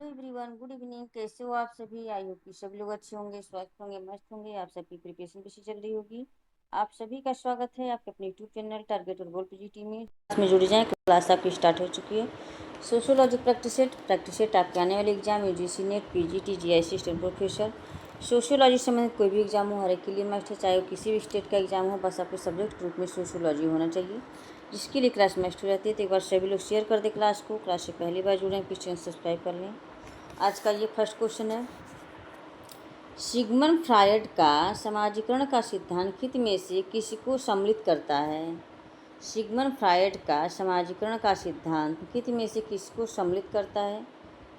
Everyone, good evening. कैसे हो आप सभी? आई होप कि सभी लोग अच्छे होंगे, स्वस्थ होंगे, मस्त होंगे। आप सबकी प्रिपरेशन कैसी चल रही होगी? आप सभी का स्वागत है आपके अपने यूट्यूब चैनल टारगेट और गोल पीजीटी में। इसमें जुड़ जाएं, क्लास आपकी स्टार्ट हो चुकी है। सोशियोलॉजी प्रैक्टिस सेट आपके आने वाले exam UGC net, PGT, GIC, state professor, sociology संबंधित कोई भी एग्जाम हो, हर एक के लिए मस्ट है। चाहे वो किसी भी स्टेट का एग्जाम हो, बस आपके सब्जेक्ट ग्रुप में सोशियोलॉजी होना चाहिए, जिसके लिए क्लास मस्ट हो जाती है। तो एक बार सभी लोग शेयर कर दें क्लास को। क्लास से पहली बार जुड़ें, प्लीज चैनल सब्सक्राइब कर लें। आज का ये फर्स्ट क्वेश्चन है, सिगमंड फ्रायड का समाजीकरण का सिद्धांत कित में से किसको सम्मिलित करता है? सिगमंड फ्रायड का समाजीकरण का सिद्धांत कित में से किसको सम्मिलित करता है?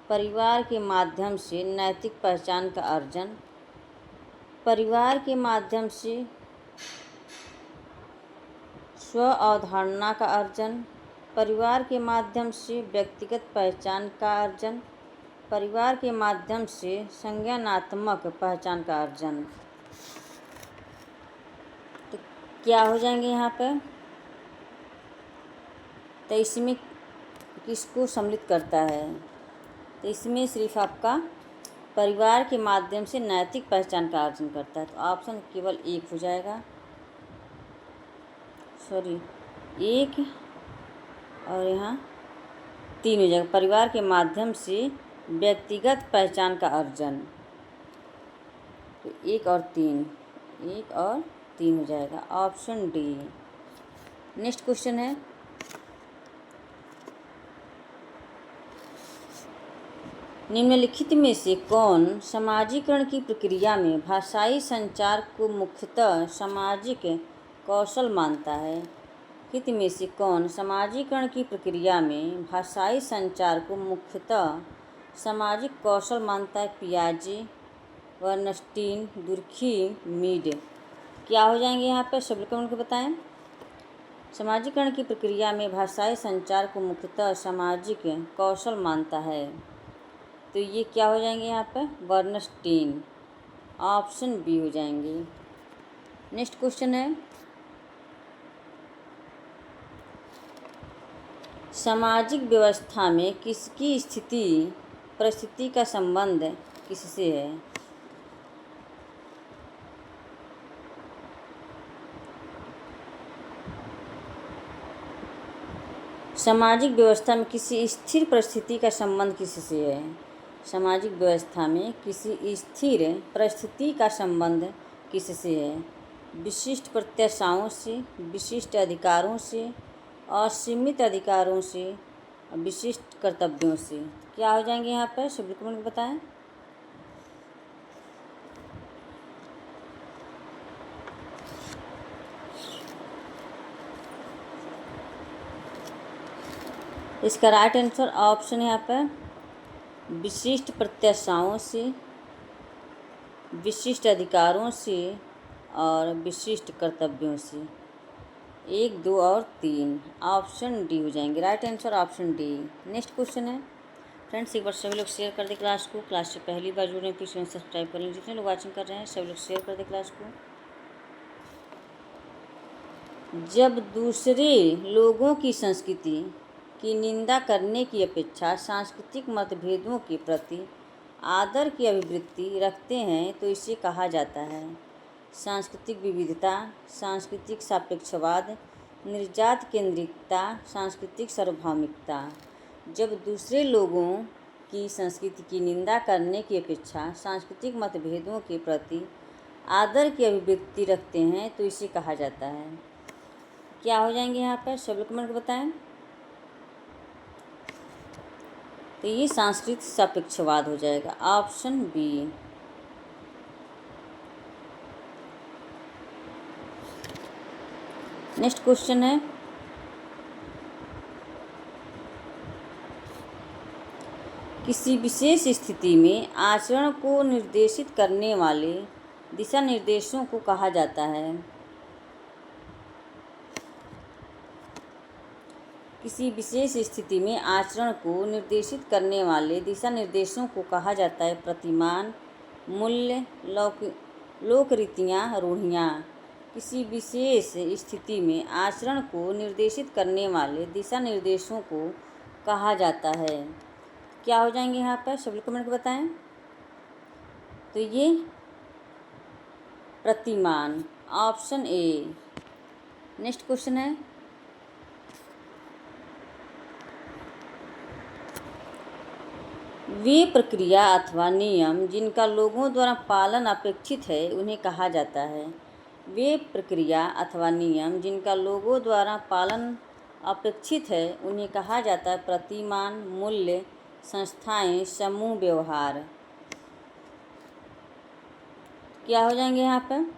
परिवार के माध्यम से नैतिक पहचान का अर्जन, परिवार के माध्यम से स्व अवधारणा का अर्जन, परिवार के माध्यम से व्यक्तिगत पहचान का अर्जन, परिवार के माध्यम से संज्ञानात्मक पहचान का अर्जन। तो क्या हो जाएंगे यहाँ पे? तो इसमें किसको सम्मिलित करता है? तो इसमें सिर्फ आपका परिवार के माध्यम से नैतिक पहचान का अर्जन करता है। तो ऑप्शन केवल एक हो जाएगा, सॉरी एक, और यहाँ तीन हो जाएगा। परिवार के माध्यम से व्यक्तिगत पहचान का अर्जन, तो एक और तीन हो जाएगा, ऑप्शन डी। नेक्स्ट क्वेश्चन है, निम्नलिखित में से कौन समाजीकरण की प्रक्रिया में भाषाई संचार को मुख्यतः सामाजिक कौशल मानता है? हित में से कौन समाजीकरण की प्रक्रिया में भाषाई संचार को मुख्यतः सामाजिक कौशल मानता है? पियाजे, बर्नस्टीन, दुर्खी, मीड। क्या हो जाएंगे यहाँ पर? सब लोग को बताएं। समाजीकरण की प्रक्रिया में भाषाई संचार को मुख्यतः सामाजिक कौशल मानता है, तो ये क्या हो जाएंगे यहाँ पर? बर्नस्टीन, ऑप्शन बी हो जाएंगे। नेक्स्ट क्वेश्चन है, सामाजिक व्यवस्था में किसकी स्थिति परिस्थिति का संबंध किससे है? सामाजिक व्यवस्था में किसी स्थिर परिस्थिति का संबंध किससे है? सामाजिक व्यवस्था में किसी स्थिर परिस्थिति का संबंध किससे है? विशिष्ट प्रत्याशाओं से, विशिष्ट अधिकारों से, असीमित अधिकारों से, विशिष्ट कर्तव्यों से। क्या हो जाएंगे यहाँ पर? सभी को बताएं। इसका राइट आंसर ऑप्शन है यहाँ पर विशिष्ट प्रत्याशाओं से, विशिष्ट अधिकारों से और विशिष्ट कर्तव्यों से। 1, 2 और 3, ऑप्शन डी हो जाएंगे। Right answer option D. Next question है, फ्रेंड्स एक बार सभी लोग शेयर कर दे क्लास को। क्लास से पहली बार जुड़े प्लीज चैनल सब्सक्राइब करें। जितने लोग वाचिंग कर रहे हैं सभी लोग शेयर कर दे क्लास को। जब दूसरे लोगों की संस्कृति की निंदा करने की अपेक्षा सांस्कृतिक मतभेदों के प्रति आदर की अभिवृत्ति रखते हैं तो इसे कहा जाता है सांस्कृतिक विविधता, सांस्कृतिक सापेक्षवाद, निर्जात केंद्रिकता, सांस्कृतिक सार्वभौमिकता। जब दूसरे लोगों की संस्कृति की निंदा करने की अपेक्षा सांस्कृतिक मतभेदों के प्रति आदर की अभिवृत्ति रखते हैं तो इसे कहा जाता है। क्या हो जाएंगे यहाँ पर? सब लोग कमेंट बताएं। तो ये सांस्कृतिक सापेक्षवाद हो जाएगा, ऑप्शन बी। नेक्स्ट क्वेश्चन है, किसी विशेष स्थिति में आचरण को निर्देशित करने वाले दिशा निर्देशों को कहा जाता है? किसी विशेष स्थिति में आचरण को निर्देशित करने वाले दिशा निर्देशों को कहा जाता है प्रतिमान, मूल्य, लोक रीतियाँ, रूढ़ियाँ। किसी विशेष स्थिति में आचरण को निर्देशित करने वाले दिशा निर्देशों को कहा जाता है, क्या हो जाएंगे यहाँ पर, सभी कमेंट बताएं। तो ये प्रतिमान, ऑप्शन ए। नेक्स्ट क्वेश्चन है, वे प्रक्रिया अथवा नियम जिनका लोगों द्वारा पालन अपेक्षित है उन्हें कहा जाता है। वे प्रक्रिया अथवा नियम जिनका लोगों द्वारा पालन अपेक्षित है उन्हें कहा जाता है प्रतिमान, मूल्य, संस्थाएं, समूह, व्यवहार। क्या हो जाएंगे यहाँ पर,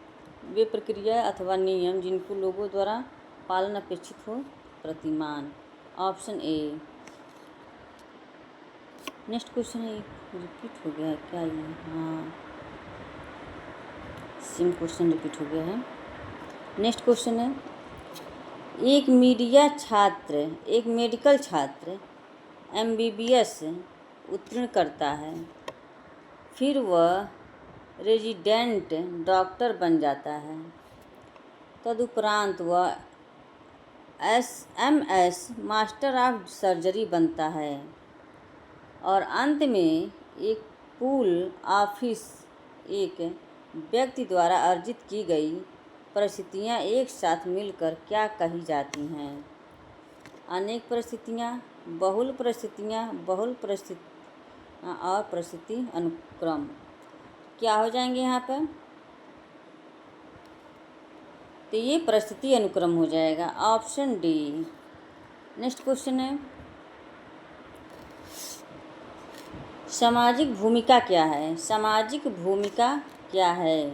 वे प्रक्रिया अथवा नियम जिनको लोगों द्वारा पालन अपेक्षित हो, प्रतिमान, ऑप्शन ए। नेक्स्ट क्वेश्चन है, रिपीट हो गया है क्या ये, हाँ सेम क्वेश्चन रिपीट हो गया है। नेक्स्ट क्वेश्चन है, एक मेडिकल छात्र MBBS उत्तीर्ण करता है, फिर वह रेजिडेंट डॉक्टर बन जाता है। तदुपरांत वह MS मास्टर ऑफ सर्जरी बनता है और अंत में एक पूल ऑफिस एक व्यक्ति द्वारा अर्जित की गई परिस्थितियाँ एक साथ मिलकर क्या कही जाती हैं। अनेक परिस्थितियाँ, बहुल परिस्थितियाँ, और परिस्थिति अनुक्रम। क्या हो जाएंगे यहाँ पर, तो ये परिस्थिति अनुक्रम हो जाएगा, ऑप्शन डी। नेक्स्ट क्वेश्चन है, सामाजिक भूमिका क्या है। सामाजिक भूमिका क्या है,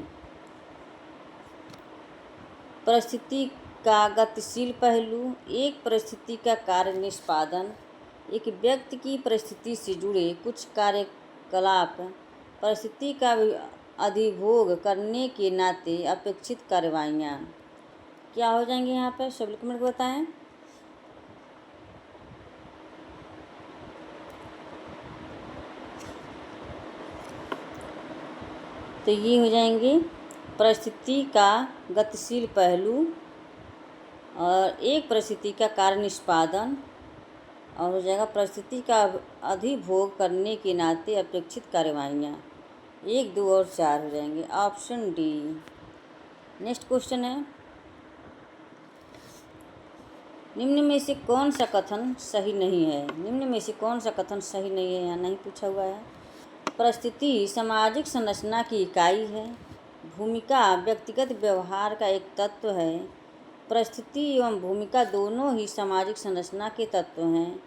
परिस्थिति का गतिशील पहलू, एक परिस्थिति का कार्य निष्पादन, एक व्यक्ति की परिस्थिति से जुड़े कुछ कार्यकलाप, परिस्थिति का अधिभोग करने के नाते अपेक्षित कार्रवाइयाँ। क्या हो जाएंगे यहाँ पर, सभी कमेंट बताएं। तो ये हो जाएंगे परिस्थिति का गतिशील पहलू और एक परिस्थिति का कार्य निष्पादन, और हो जाएगा परिस्थिति का अधिभोग करने के नाते अपेक्षित कार्रवाइयाँ। 1, 2 और 4 हो जाएंगे, ऑप्शन डी। नेक्स्ट क्वेश्चन है, निम्न में से कौन सा कथन सही नहीं है। निम्न में से कौन सा कथन सही नहीं है, यहाँ नहीं पूछा हुआ है। परिस्थिति सामाजिक संरचना की इकाई है। भूमिका व्यक्तिगत व्यवहार का एक तत्व है। परिस्थिति एवं भूमिका दोनों ही सामाजिक संरचना के तत्व हैं।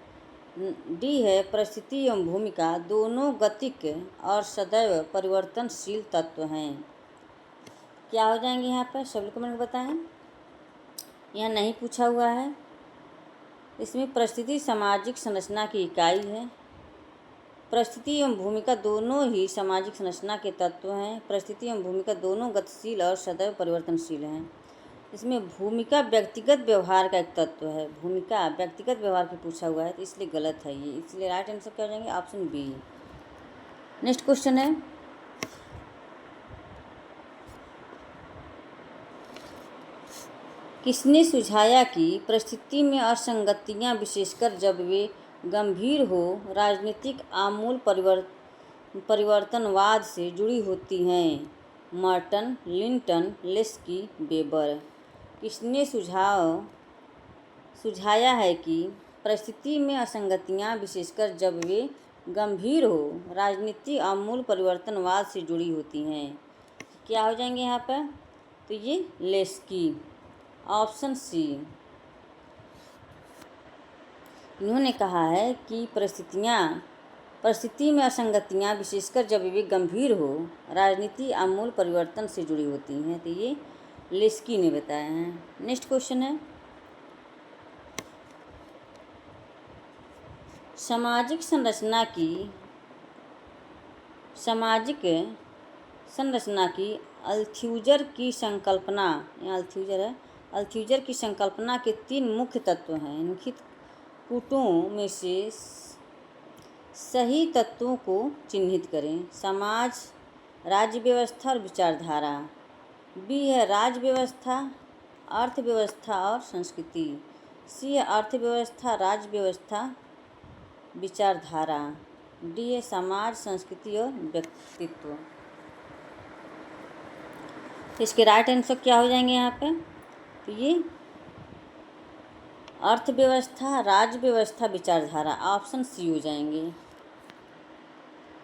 डी है, परिस्थिति एवं भूमिका दोनों गतिक और सदैव परिवर्तनशील तत्व हैं। क्या हो जाएंगे यहाँ पर, सभी कमेंट बताएं। यहाँ नहीं पूछा हुआ है। इसमें परिस्थिति सामाजिक संरचना की इकाई है। परिस्थिति एवं भूमिका दोनों ही सामाजिक संरचना के तत्व हैं। परिस्थिति एवं भूमिका दोनों गतिशील और सदैव परिवर्तनशील हैं। इसमें भूमिका व्यक्तिगत व्यवहार का एक तत्व है। भूमिका व्यक्तिगत व्यवहार की पूछा हुआ है तो इसलिए गलत है ये, इसलिए राइट आंसर क्या हो जाएंगे, ऑप्शन बी। नेक्स्ट क्वेश्चन है, किसने सुझाया कि परिस्थिति में असंगतियाँ विशेषकर जब वे गंभीर हो राजनीतिक आमूल परिवर्तनवाद से जुड़ी होती हैं। Merton, Linton, Laski, Weber. किसने सुझाया है कि परिस्थिति में असंगतियाँ विशेषकर जब वे गंभीर हो राजनीतिक आमूल परिवर्तनवाद से जुड़ी होती हैं। क्या हो जाएंगे यहाँ पर, तो ये लेस्की, ऑप्शन सी। इन्होंने कहा है कि परिस्थिति में असंगतियाँ विशेषकर जब वे गंभीर हो राजनीति आमूल परिवर्तन से जुड़ी होती हैं, तो ये लेस्की ने बताया है। नेक्स्ट क्वेश्चन है, सामाजिक संरचना की अल्थ्यूजर की संकल्पना, यहाँ अल्थ्यूजर है, अल्थ्यूजर की संकल्पना के 3 मुख्य तत्व हैं। निम्नलिखित कूटों में से सही तत्वों को चिन्हित करें। समाज, राज्य व्यवस्था और विचारधारा। बी है राज्य व्यवस्था, अर्थव्यवस्था और संस्कृति। सी है अर्थव्यवस्था, राज्य व्यवस्था, विचारधारा। डी है समाज, संस्कृति और व्यक्तित्व। तो इसके राइट आंसर क्या हो जाएंगे यहाँ पे? तो ये अर्थव्यवस्था, राज्य व्यवस्था, विचारधारा, ऑप्शन सी हो जाएंगे।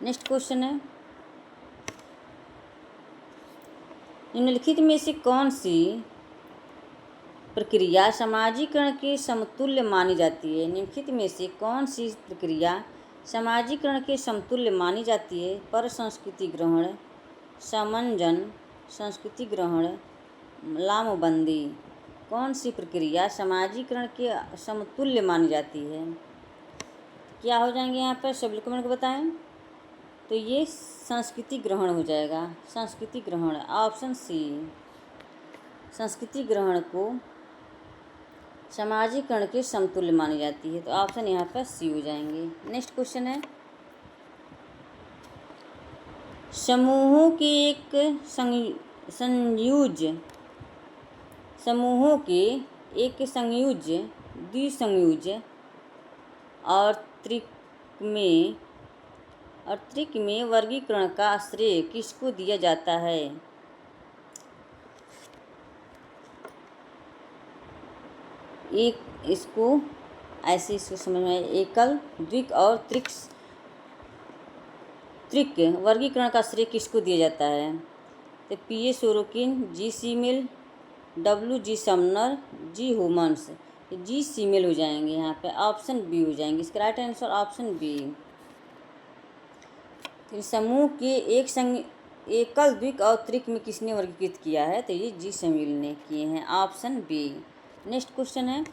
नेक्स्ट क्वेश्चन है, निम्नलिखित में से कौन सी प्रक्रिया समाजीकरण के समतुल्य मानी जाती है? निम्नलिखित में से कौन सी प्रक्रिया समाजीकरण के समतुल्य मानी जाती है? पर संस्कृति ग्रहण, समंजन, संस्कृति ग्रहण, लामबंदी। कौन सी प्रक्रिया समाजीकरण के समतुल्य मानी जाती है? क्या हो जाएंगे यहाँ पर? सब लोग कमेंट को बताएं। तो ये संस्कृति ग्रहण हो जाएगा। संस्कृति ग्रहण, ऑप्शन सी, संस्कृति ग्रहण को समाजीकरण के समतुल्य मानी जाती है। तो ऑप्शन यहाँ पर सी हो जाएंगे। नेक्स्ट क्वेश्चन है, समूहों के एक समूहों के एक संयोज्य, द्विसंयोज्य और त्रिक में वर्गीकरण का श्रेय किसको दिया जाता है? इसको समझ में, एकल, द्विक और त्रिक वर्गीकरण का श्रेय किसको दिया जाता है? तो P A Sorokin, G Simmel, W G Sumner, G Homans. G Simmel हो जाएंगे यहाँ पे, ऑप्शन बी हो जाएंगे। इसका राइट आंसर ऑप्शन बी। तो समूह के एकल, द्विक और त्रिक में किसने वर्गीकृत किया है? तो ये जी सीमिल ने किए हैं, ऑप्शन बी। नेक्स्ट क्वेश्चन है,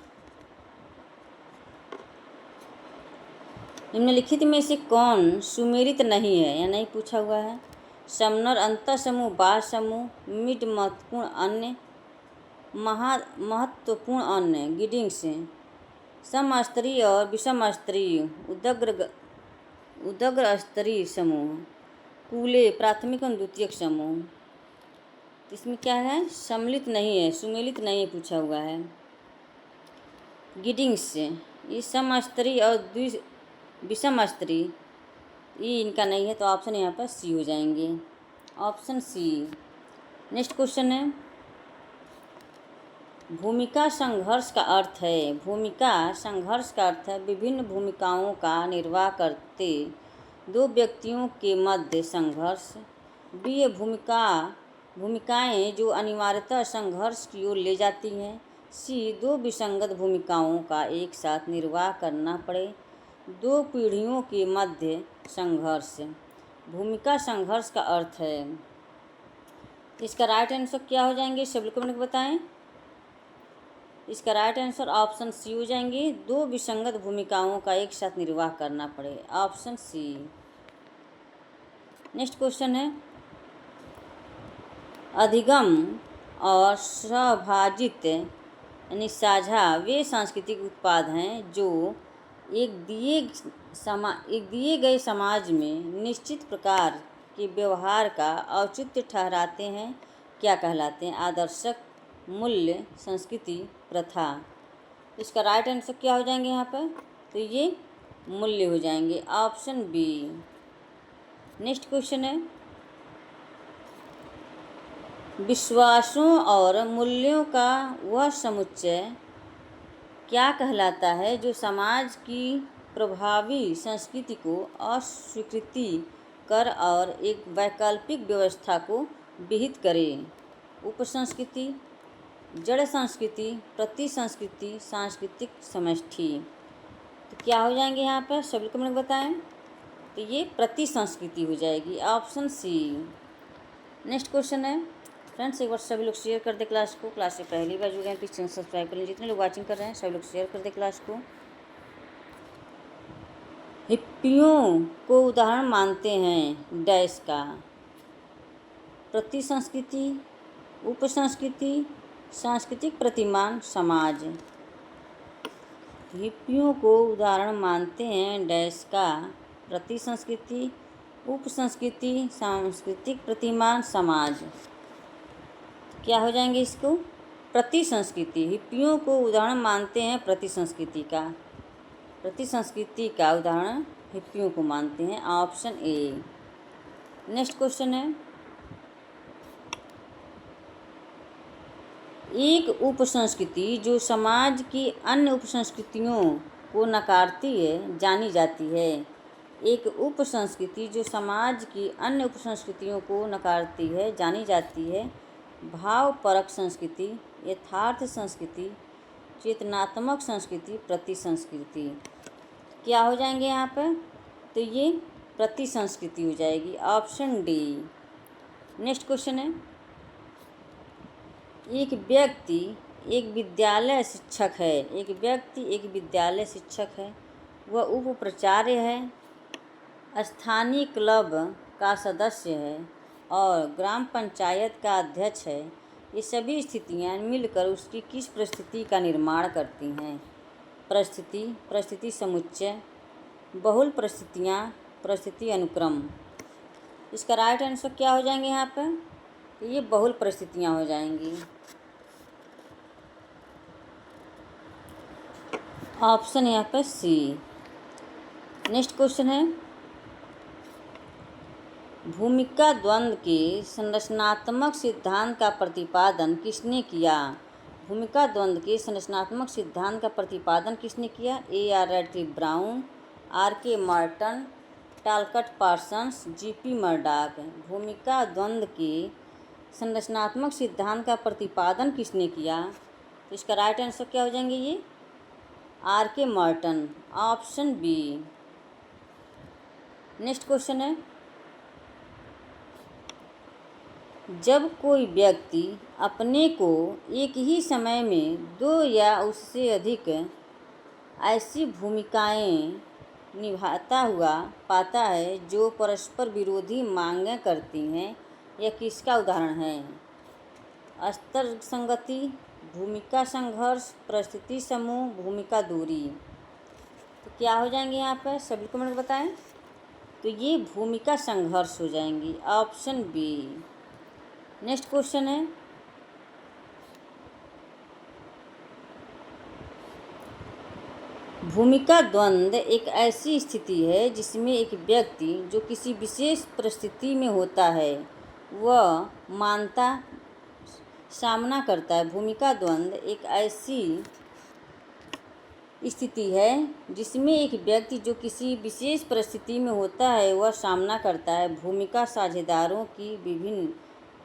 निम्नलिखित में से कौन सुमेलित नहीं है या नहीं पूछा हुआ है? समनर अंतः समूह, बाह्य समूह, मिड महत्वपूर्ण अन्य, महत्वपूर्ण अन्य, गिडिंग्स, समस्तरीय और विषम स्तरीय, उदग्र स्तरीय समूह, कूले, प्राथमिक और द्वितीयक समूह। इसमें क्या है? सम्मिलित नहीं है, सुमेलित नहीं है पूछा हुआ है। गिडिंग्स, ये समस्तरीय और विषम स्तरीय, ये इनका नहीं है। तो ऑप्शन यहाँ पर सी हो जाएंगे, ऑप्शन सी। नेक्स्ट क्वेश्चन है, भूमिका संघर्ष का अर्थ है। भूमिका संघर्ष का अर्थ है विभिन्न भूमिकाओं का निर्वाह करते दो व्यक्तियों के मध्य संघर्ष। बी भूमिकाएं जो अनिवार्यतः संघर्ष की ओर ले जाती हैं। सी, दो विसंगत भूमिकाओं का एक साथ निर्वाह करना पड़े, दो पीढ़ियों के मध्य संघर्ष। भूमिका संघर्ष का अर्थ है। इसका राइट आंसर क्या हो जाएंगे? सब लोग कमेंट बताएं। इसका राइट आंसर ऑप्शन सी हो जाएंगे, दो विसंगत भूमिकाओं का एक साथ निर्वाह करना पड़े, ऑप्शन सी। नेक्स्ट क्वेश्चन है, अधिगम और सहभाजित यानी साझा वे सांस्कृतिक उत्पाद हैं जो एक दिए गए समाज में निश्चित प्रकार के व्यवहार का औचित्य ठहराते हैं। क्या कहलाते हैं? आदर्शक, मूल्य, संस्कृति, प्रथा। इसका राइट आंसर क्या हो जाएंगे यहाँ पर? तो ये मूल्य हो जाएंगे, ऑप्शन बी। नेक्स्ट क्वेश्चन है, विश्वासों और मूल्यों का वह समुच्चय क्या कहलाता है जो समाज की प्रभावी संस्कृति को अस्वीकृति कर और एक वैकल्पिक व्यवस्था को विहित करे? उपसंस्कृति, जड़ संस्कृति, प्रति संस्कृति, सांस्कृतिक समष्टि। तो क्या हो जाएंगे यहाँ पर? सभी कमेंट बताएं। तो ये प्रति संस्कृति हो जाएगी, ऑप्शन सी। नेक्स्ट क्वेश्चन है, फ्रेंड्स एक बार सभी लोग शेयर कर दे क्लास को। क्लास से पहली बार जुड़े हैं प्लीज़ चैनल सब्सक्राइब कर लें। जितने लोग वाचिंग कर रहे हैं सभी लोग शेयर कर दे क्लास को। हिप्पियों को उदाहरण मानते हैं डैश का? प्रति संस्कृति, उपसंस्कृति, सांस्कृतिक प्रतिमान, समाज। हिप्पियों को उदाहरण मानते हैं डैश का? प्रति संस्कृति, उपसंस्कृति, सांस्कृतिक प्रतिमान, समाज। क्या हो जाएंगे इसको? प्रति संस्कृति। हिप्पियों को उदाहरण मानते हैं प्रति संस्कृति का। प्रति संस्कृति का उदाहरण हिप्पियों को मानते हैं। Option A. नेक्स्ट क्वेश्चन है, एक उपसंस्कृति जो समाज की अन्य उपसंस्कृतियों को नकारती है जानी जाती है। एक उपसंस्कृति जो समाज की अन्य उपसंस्कृतियों को नकारती है जानी जाती है। भावपरक संस्कृति, यथार्थ संस्कृति, चेतनात्मक संस्कृति, प्रति संस्कृति। क्या हो जाएंगे यहाँ पर? तो ये प्रति संस्कृति हो जाएगी। Option D. नेक्स्ट क्वेश्चन है, एक व्यक्ति एक विद्यालय शिक्षक है। एक व्यक्ति एक विद्यालय शिक्षक है, वह उप प्राचार्य है, स्थानीय क्लब का सदस्य है और ग्राम पंचायत का अध्यक्ष है। ये सभी स्थितियाँ मिलकर उसकी किस परिस्थिति का निर्माण करती हैं? परिस्थिति, परिस्थिति समुच्चय, बहुल परिस्थितियाँ, परिस्थिति अनुक्रम। इसका राइट आंसर क्या हो जाएंगे यहाँ पर? ये बहुल परिस्थितियाँ हो जाएंगी। ऑप्शन यहाँ पर सी। नेक्स्ट क्वेश्चन है, भूमिका द्वंद्व के संरचनात्मक सिद्धांत का प्रतिपादन किसने किया? भूमिका द्वंद्व के संरचनात्मक सिद्धांत का प्रतिपादन किसने किया? A R Radcliffe Brown, R K Merton, Talcott Parsons, G P Murdock. भूमिका द्वंद्व के संरचनात्मक सिद्धांत का प्रतिपादन किसने किया? तो इसका राइट आंसर क्या हो जाएंगे? ये R K Merton. Option B. Next question है, जब कोई व्यक्ति अपने को एक ही समय में दो या उससे अधिक ऐसी भूमिकाएं निभाता हुआ पाता है जो परस्पर विरोधी मांगें करती हैं, यह किसका उदाहरण है? अस्तर संगति, भूमिका संघर्ष, परिस्थिति समूह, भूमिका दूरी। तो क्या हो जाएंगे यहाँ पर? सभी कमेंट बताएं। तो ये भूमिका संघर्ष हो जाएंगी। Option B. नेक्स्ट क्वेश्चन है, भूमिका द्वंद्व एक ऐसी स्थिति है जिसमें एक व्यक्ति जो किसी विशेष परिस्थिति में होता है वह मानता सामना करता है। भूमिका द्वंद्व एक ऐसी स्थिति है जिसमें एक व्यक्ति जो किसी विशेष परिस्थिति में होता है वह सामना करता है भूमिका साझेदारों की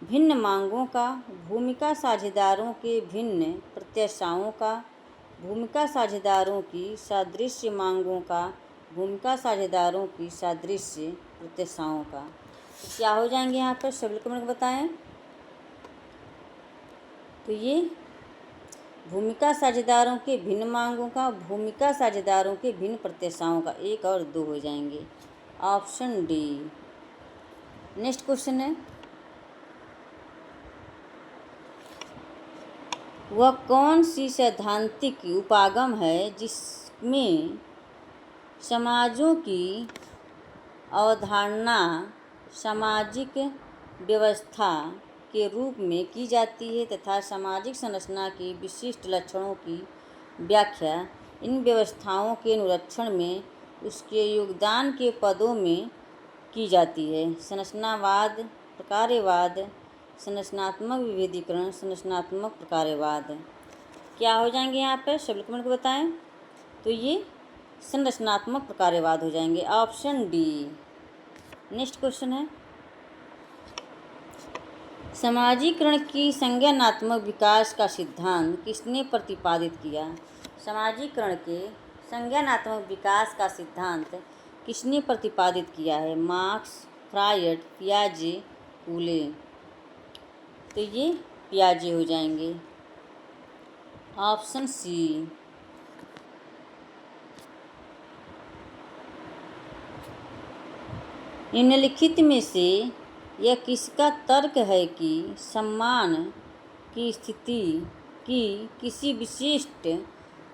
भिन्न मांगों का, भूमिका साझेदारों के भिन्न प्रत्याशाओं का, भूमिका साझेदारों की सादृश्य मांगों का, भूमिका साझेदारों की सादृश्य प्रत्याशाओं का। तो क्या हो जाएंगे यहाँ पर? सभी कमेंट बताएं। तो ये भूमिका साझेदारों के भिन्न मांगों का, भूमिका साझेदारों के भिन्न प्रत्याशाओं का। एक और दो हो जाएंगे। Option D. नेक्स्ट क्वेश्चन है, वह कौन सी सैद्धांतिक उपागम है जिसमें समाजों की अवधारणा सामाजिक व्यवस्था के रूप में की जाती है तथा सामाजिक संरचना के विशिष्ट लक्षणों की व्याख्या इन व्यवस्थाओं के अनुरक्षण में उसके योगदान के पदों में की जाती है? संरचनावाद, प्रकार्यवाद, संरचनात्मक विभेदीकरण, संरचनात्मक प्रकार्यवाद। क्या हो जाएंगे यहाँ पर? सभी कमेंट को बताएं। तो ये संरचनात्मक प्रकार्यवाद हो जाएंगे। Option D. नेक्स्ट क्वेश्चन है, समाजीकरण की संज्ञानात्मक विकास का सिद्धांत किसने प्रतिपादित किया? समाजीकरण के संज्ञानात्मक विकास का सिद्धांत किसने प्रतिपादित किया है? मार्क्स, फ्रायड, पियाजे, कूले। तो ये पियाजे हो जाएंगे। Option C. निम्नलिखित में से यह किसका तर्क है कि सम्मान की स्थिति की किसी विशिष्ट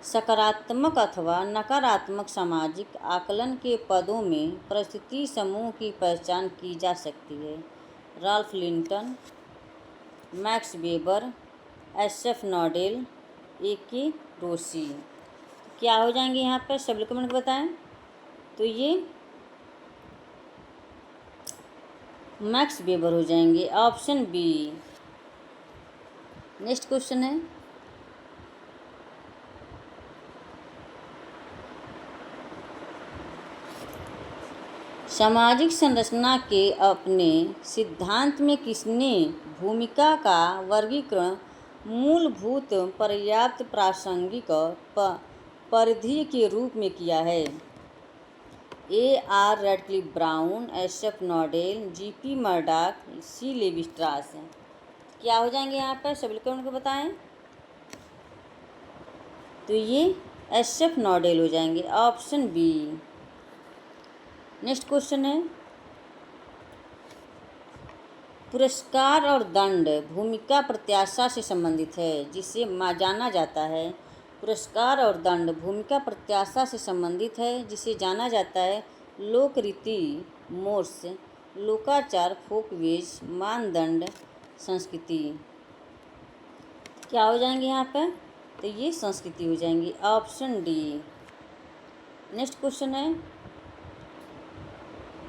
सकारात्मक अथवा नकारात्मक सामाजिक आकलन के पदों में परिस्थिति समूह की पहचान की जा सकती है? Ralph Linton, Max Weber, S F. Nadel, A K. Rossi. क्या हो जाएंगे यहाँ पर? सभी कमेंट बताएं। तो ये मैक्स वेबर हो जाएंगे, ऑप्शन बी। नेक्स्ट क्वेश्चन है, सामाजिक संरचना के अपने सिद्धांत में किसने भूमिका का वर्गीकरण मूलभूत, पर्याप्त, प्रासंगिक, परिधीय के रूप में किया है? A R Radcliffe Brown, S F Nadel, G P Murdock, C Levi Strauss. क्या हो जाएंगे यहाँ पर, सभी लोग उनको बताएं। तो ये एस एफ नॉडेल हो जाएंगे, ऑप्शन बी। नेक्स्ट क्वेश्चन है, पुरस्कार और दंड भूमिका प्रत्याशा से संबंधित है, जिसे जाना जाता है। पुरस्कार और दंड भूमिका प्रत्याशा से संबंधित है, जिसे जाना जाता है लोकरीति, मोर्स, लोकाचार, फोकवेज, मानदंड, संस्कृति। क्या हो जाएंगे यहाँ पर, तो ये संस्कृति हो जाएंगी, ऑप्शन डी। नेक्स्ट क्वेश्चन है,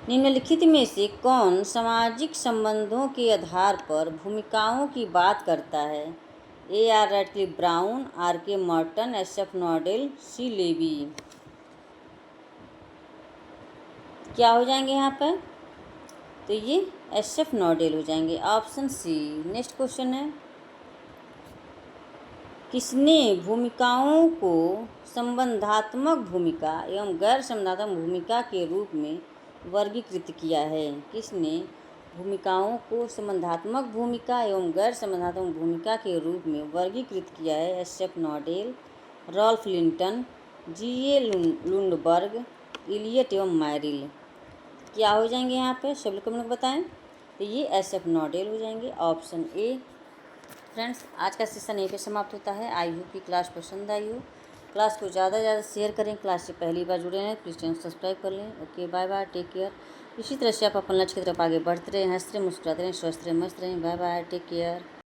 निम्नलिखित में से कौन सामाजिक संबंधों के आधार पर भूमिकाओं की बात करता है? A R Radcliffe Brown, R K Merton, S F Nadel, C Levi. क्या हो जाएंगे यहाँ पर, तो ये एस एफ नॉडेल हो जाएंगे, ऑप्शन सी। नेक्स्ट क्वेश्चन है, किसने भूमिकाओं को संबंधात्मक भूमिका एवं गैर संबंधात्मक भूमिका के रूप में वर्गीकृत किया है? किसने भूमिकाओं को संबंधात्मक भूमिका एवं गैर संबंधात्मक भूमिका के रूप में वर्गीकृत किया है? S F नॉडेल, Rolf Linton, ji A Lundberg, Elliot एवं मैरिल। क्या हो जाएंगे यहाँ पे, सभी लोग कमेंट में बताएं। तो ये एस एफ नॉडेल हो जाएंगे, ऑप्शन ए। फ्रेंड्स, आज का सेशन यहीं पे समाप्त होता है। आई होप कि क्लास पसंद आई हो। क्लास को ज़्यादा से ज़्यादा शेयर करें। क्लास से पहली बार जुड़े हैं प्लीज़ चैनल सब्सक्राइब कर लें। Okay, bye bye, take care. इसी तरह से आप अपने लक्ष्य की तरफ आगे बढ़ते रहें, हंसते रहें, मुस्कुराते रहें, स्वस्थ रहें, मस्त रहें। Bye bye, take care.